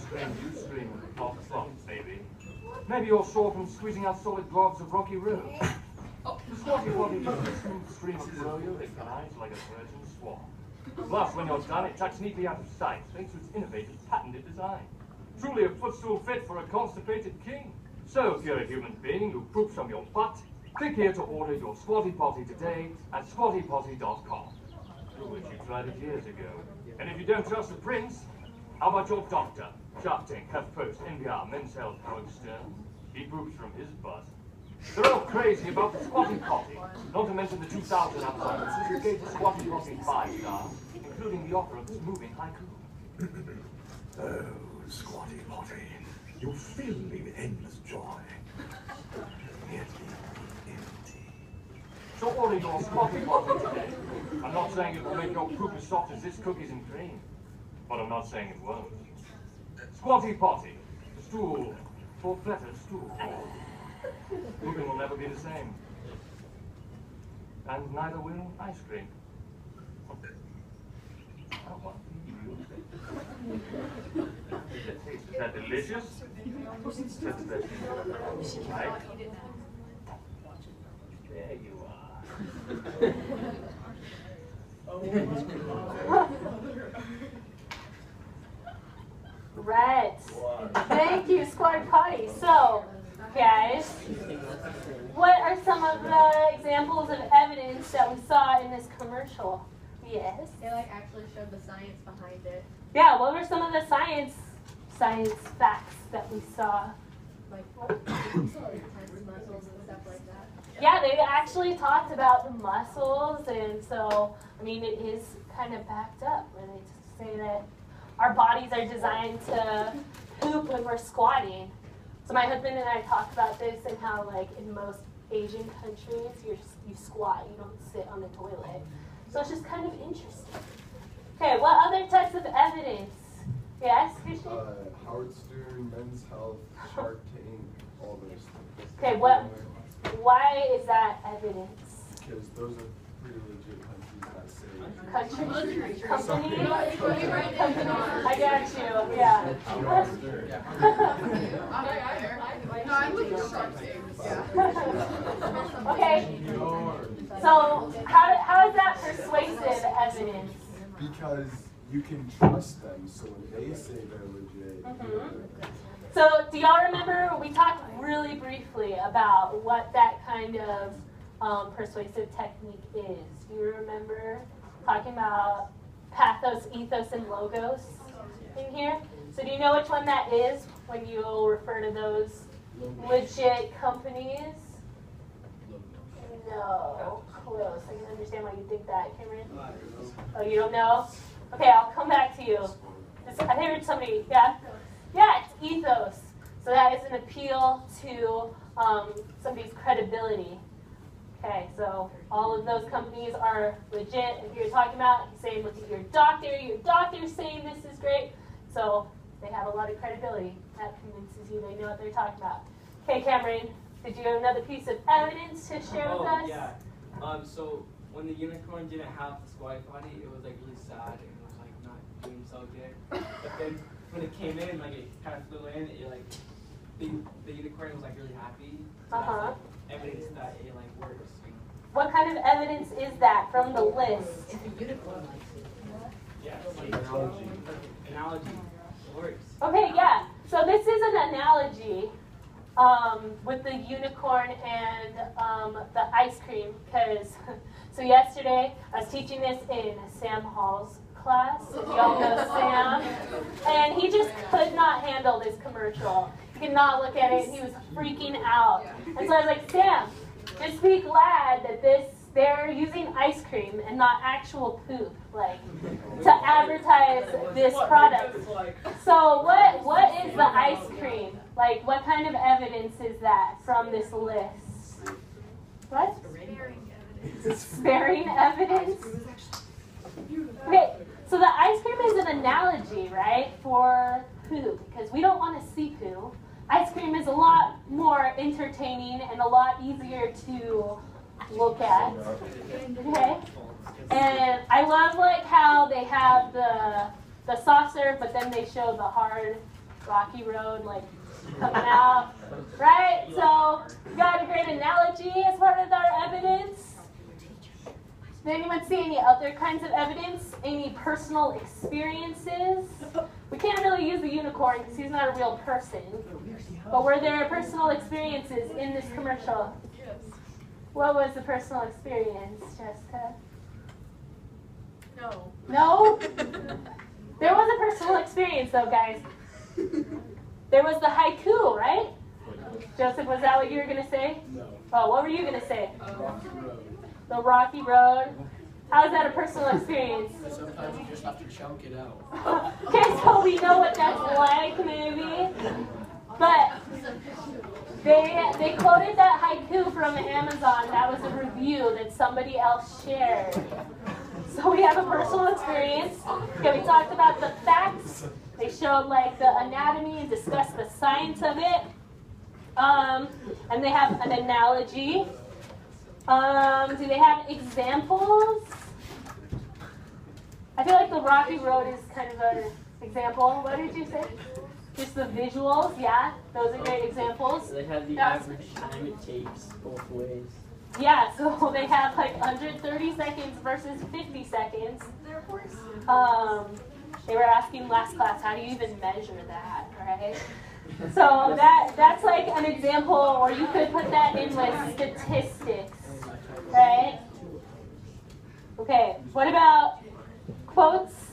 scream you scream, not slump, baby. Maybe you're sore from squeezing out solid globs of rocky road. The squatty potty is a smooth stream of froyo that glides like a virgin swan. Plus, when you're done, it tucks neatly out of sight, thanks to its innovative, patented design. Truly a footstool fit for a constipated king. So, if you're a human being who poops from your butt, click here to order your squatty potty today at squattypotty.com. You wish you tried it years ago. And if you don't trust the prince, how about your doctor? Shark Tank, HuffPost, NPR, Men's Health, Howard Stern. He poops from his butt. They're all crazy about the squatty potty, not to mention the 2,000 Amazon who gave the squatty potty 5 stars, including the author of this moving haiku. Oh, squatty potty, you fill me with endless joy. Yet empty. So order your squatty potty today. I'm not saying it will make your poop as soft as this cookies and cream, but I'm not saying it won't. Squatty potty, stool for better stool. Pooping will never be the same. And neither will ice cream. Is that delicious? That's the best thing. Right? There you are. Right. Thank you, Squatty Potty. So, guys, what are some of the examples of evidence that we saw in this commercial? Yes. They actually showed the science behind it. Yeah, what were some of the science facts that we saw? Like intense muscles and stuff like that. Yeah, they actually talked about the muscles, and so, I mean, it is kind of backed up when they say that our bodies are designed to poop when we're squatting. So my husband and I talked about this and how, like, in most Asian countries, you squat, you don't sit on the toilet. So it's just kind of interesting. Okay, what other types of evidence? Yes, Christian? Howard Stern, Men's Health, Shark Tank, all those things. Okay, why is that evidence? Because those are pretty legit Country? countries that say. Company? I got you, yeah. No, I'm looking at Shark Tank. Okay, so how is that persuasive evidence? Because you can trust them, so when they say they're legit. So do y'all remember, we talked really briefly about what that kind of persuasive technique is. Do you remember talking about pathos, ethos, and logos in here? So do you know which one that is when you refer to those legit companies? No, close. I can understand why you think that, Cameron. Oh, you don't know? Okay, I'll come back to you. I heard somebody, yeah? Yeah, it's ethos. So that is an appeal to somebody's credibility. Okay, so all of those companies are legit. If you're talking about, saying, look at your doctor's saying this is great. So they have a lot of credibility. That convinces you they know what they're talking about. Okay, Cameron, did you have another piece of evidence to share with us? Yeah. So when the unicorn didn't have the squatty potty, it was really sad and it was not doing so good. But then when it came in, it kind of flew in. It the unicorn was really happy. So that's evidence that it works. What kind of evidence is that from the list? If a unicorn likes it. Yeah, analogy. It works. Okay, yeah. So this is an analogy with the unicorn and the ice cream, because so yesterday I was teaching this in Sam Hall's class. If y'all know Sam, and he just could not handle this commercial. He could not look at it. He was freaking out. And so I was like, Sam, just be glad that they're using ice cream and not actual poop, to advertise this product. So what is the ice cream? What kind of evidence is that from this list? What? Sparing evidence. Okay, so the ice cream is an analogy, right, for poo, because we don't want to see poo. Ice cream is a lot more entertaining and a lot easier to look at. Okay? And I love how they have the soft serve, but then they show the hard rocky road, like coming out, right? So we got a great analogy as part of our evidence. Did anyone see any other kinds of evidence? Any personal experiences? We can't really use the unicorn because he's not a real person. But were there personal experiences in this commercial? Yes. What was the personal experience, Jessica? No. No? There was a personal experience though, guys. There was the haiku, right? Joseph, was that what you were going to say? No. Oh, what were you going to say? Rocky road. The rocky road. How is that a personal experience? Sometimes you just have to chunk it out. Okay, so we know what that's like, maybe. But they quoted that haiku from Amazon. That was a review that somebody else shared. So we have a personal experience. Okay, we talked about the facts. They showed like the anatomy and discussed the science of it. And they have an analogy. Do they have examples? I feel like the rocky road is kind of an example. What did you say? Just the visuals, yeah. Those are great examples. They have the average time it takes both ways. Yeah, so they have like 130 seconds versus 50 seconds. They were asking last class, how do you even measure that, right? So that's like an example, or you could put that in with statistics, right? Okay, what about quotes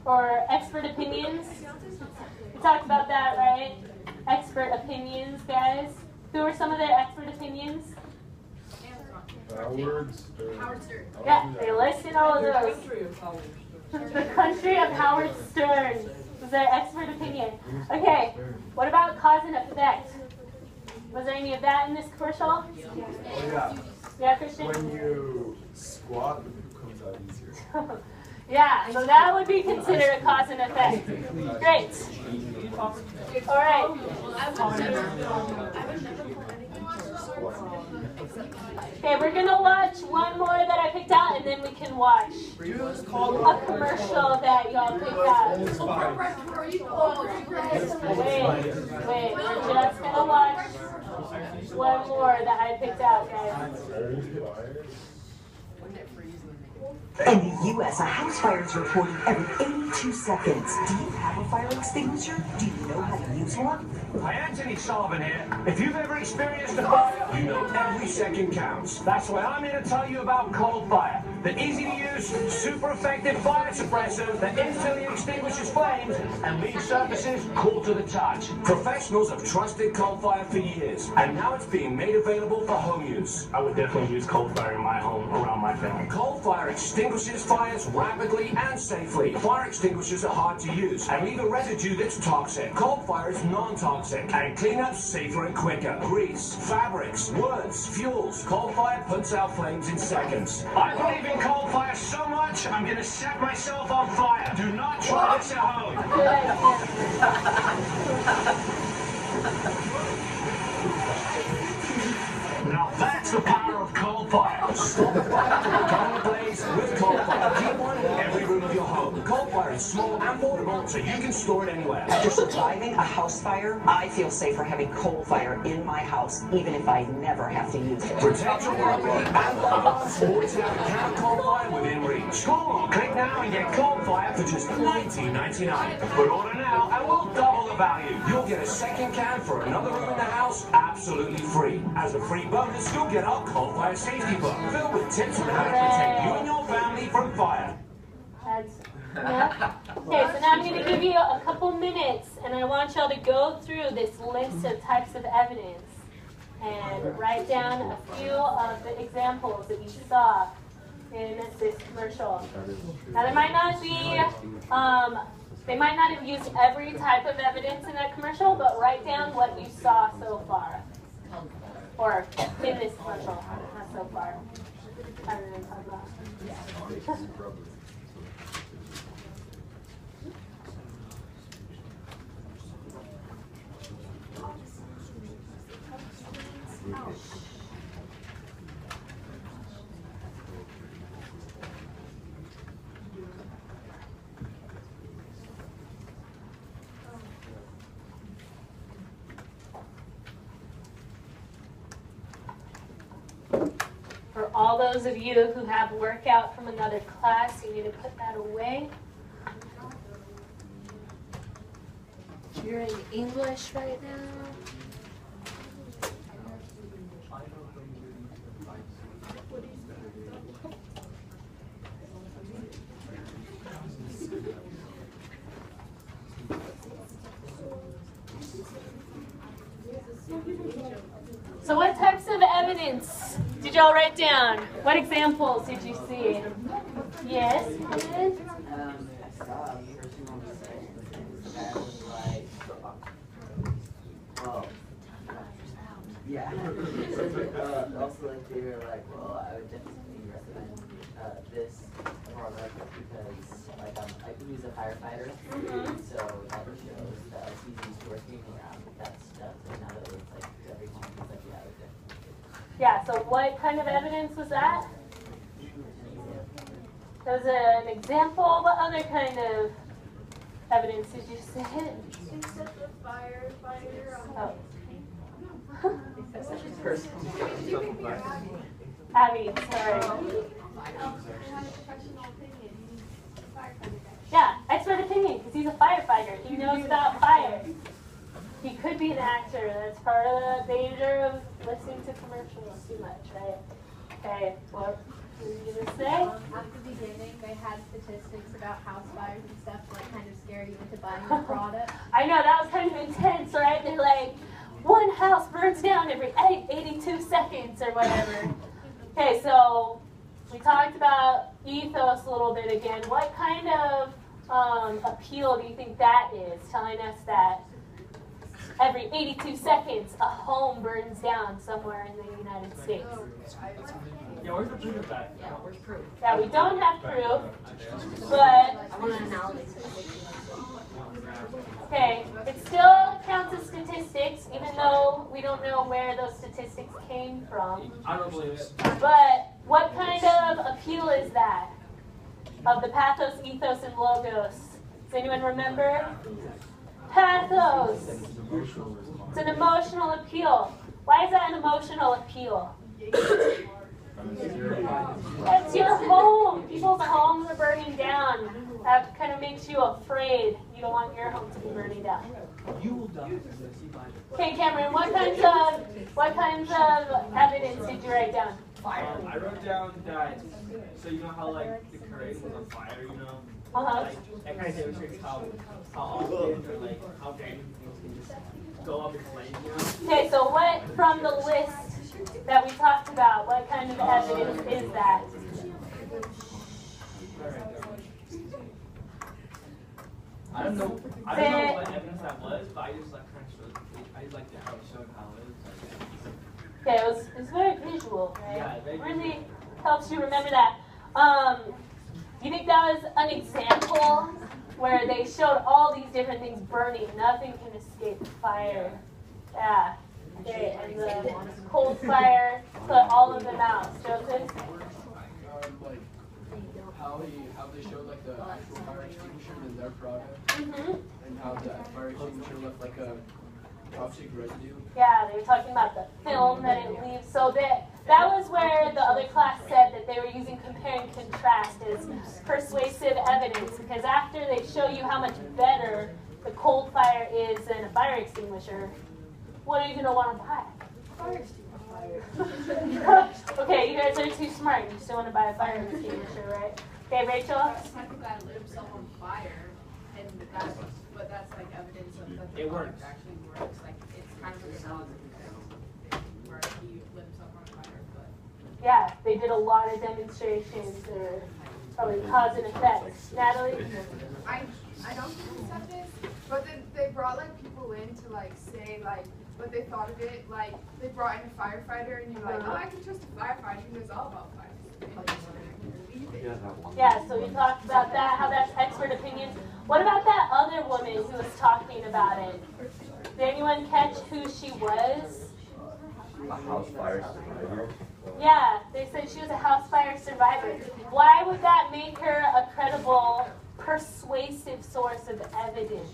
or expert opinions? We talked about that, right? Expert opinions, guys. Who are some of their expert opinions? Howard Stern. Howard Stern. Yeah, they listed all of those. The country of Howard Stern was their expert opinion. Okay, what about cause and effect? Was there any of that in this commercial? Oh yeah. Yeah, Christian? When you squat, the poop comes out easier. Yeah, so that would be considered a cause and effect. Great. All right. I would never pull anything Okay, we're going to watch one more that I picked out, and then we can watch a commercial that y'all picked out. Wait, we're just going to watch one more that I picked out, guys. In the U.S., a house fire is reported every 82 seconds. Do you have a fire extinguisher? Do you know how to use one? Hi, Anthony Sullivan here. If you've ever experienced a fire, you know every second counts. That's why I'm here to tell you about Cold Fire, the easy-to-use, super effective fire suppressor that instantly extinguishes flames and leaves surfaces cool to the touch. Professionals have trusted Cold Fire for years, and now it's being made available for home use. I would definitely use Cold Fire in my home, around my family. Cold Fire extinguishes fires rapidly and safely. Fire extinguishers are hard to use and leave a residue that's toxic. Cold Fire is non-toxic and cleanup's safer and quicker. Grease, fabrics, woods, fuels. Cold Fire puts out flames in seconds. I believe in Cold Fire so much, I'm going to set myself on fire. Do not try this at home. Now that's the power of Cold Fire. Stop the fire from becoming a blaze with Cold Fire. Keep one in every room of your home. Cold Fire is small and portable, so you can store it anywhere. After surviving a house fire, I feel safer having Cold Fire in my house, even if I never have to use it. Protect your property and loved ones. Always have a can of Cold Fire within reach. Go on, click now and get Cold Fire for just $19.99. But order now and we'll double the value. You'll get a second can for another room in the house absolutely free. As a free bonus, you'll get our Cold Fire safety book filled with tips on how to protect you and your family from fire. Yeah. Okay, so now I'm going to give you a couple minutes, and I want y'all to go through this list of types of evidence and write down a few of the examples that you saw in this commercial. Now, there might not be, they might not have used every type of evidence in that commercial, but write down what you saw so far. Or in this commercial, not so far. I don't know what I'm talking about. those of you who have workout from another class, you need to put that away. You're in English right now. So what types of evidence did y'all write down? What examples did you see? Yes? Yes? I saw a person on the site that was like, well, yeah. Also, like, they were like, well, I would definitely recommend this product because, like, I can use a firefighter, so that shows that he's working around that stuff, and now that it's like every home, it's like, yeah, okay. Yeah, so what kind of evidence was that? That was an example. What other kind of evidence did you say? Except the firefighter. Oh. Did you pick me up? Abby, sorry. I had a professional opinion. Firefighter. Yeah, expert opinion, because he's a firefighter. He knows about fire. He could be an actor. That's part of the danger of listening to commercials too much, right? Okay, what were you going to say? At the beginning, they had statistics about house fires and stuff to like kind of scare you into buying the product. I know, that was kind of intense, right? They're like, one house burns down every 82 seconds or whatever. Okay, so we talked about ethos a little bit again. What kind of appeal do you think that is, telling us that every 82 seconds a home burns down somewhere in the United States? Yeah, where's the proof of that? Yeah, where's proof? Yeah, we don't have proof, but I want an analogy. okay, it still counts as statistics, even though we don't know where those statistics came from. I don't believe it. But what kind of appeal is that of the pathos, ethos, and logos? Does anyone remember? Pathos. It's an emotional appeal. Why is that an emotional appeal? That's your home. People's homes are burning down. That kind of makes you afraid. You don't want your home to be burning down. You will die. Okay, Cameron, what kinds of evidence did you write down? I wrote down that, so you know how like the Korean was on fire, you know? Uh-huh. Like, that kind of demonstrates how often or like how random things can just go up in flames, you know? Okay, so what from the list that we talked about, what kind of evidence is that? I don't know what evidence that was, but I just like kind of showed, I just like how it showed how it is. Okay, it was very visual, right? Yeah, very really helps you remember that. You think that was an example where they showed all these different things burning, nothing can escape fire. Yeah. Okay, and the cold fire put all of them out. Joseph? Like how they showed like the actual fire extinguisher in their product, Mm-hmm. and how that fire extinguisher left like a toxic residue. Yeah, they were talking about the film that it leaves. So that was where the other class said that they were using compare and contrast as persuasive evidence, because after they show you how much better the cold fire is than a fire extinguisher, what are you going to want to buy? Fire extinguisher. Okay, you guys are too smart. You still want to buy a fire extinguisher, right? Okay, Rachel? I think that lit himself on fire, and but that's like evidence of that the It product works. actually works. Like it's kind of like a positive where he lit himself on fire, but Yeah, they did a lot of demonstrations that are probably cause and effects. Natalie? I don't think he said this, but then they brought like people in to like say like what they thought of it. Like they brought in a firefighter, and you're like, oh, I can trust a firefighter who knows all about fire. Yeah, so we talked about that, how that's expert opinion. What about that other woman who was talking about it? Did anyone catch who she was? A house fire survivor. Yeah, they said she was a house fire survivor. Why would that make her a credible, persuasive source of evidence?